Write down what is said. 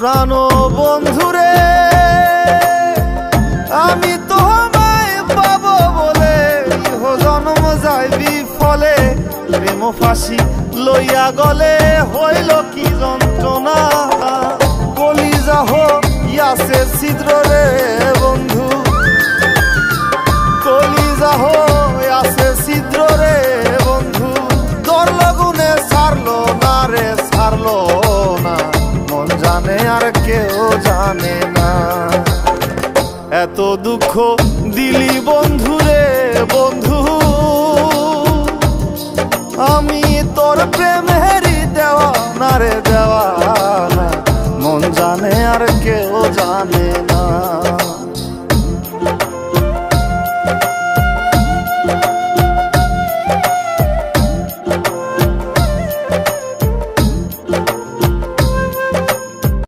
প্রাণ বন্ধুরে আমি তোমায় পাবো বলে ইহ জন্ম যায় বিফলে প্রেম ফাঁসি লইয়া গলে হইল কি যন্ত্রণা কলিজা হইয়াছে ছিদ্র রে বন্ধু কলিজা হইয়াছে ছিদ্র রে বন্ধু তোর লগুনে ছাড়লো না রে ছাড়লো না মন জানে আর কেউ জানে না এত দুঃখ দিলি বন্ধু রে বন্ধু আমি তোর প্রেমেরই দেওয়ানা রে দেওয়ানা মন জানে আর কেউ জানে না।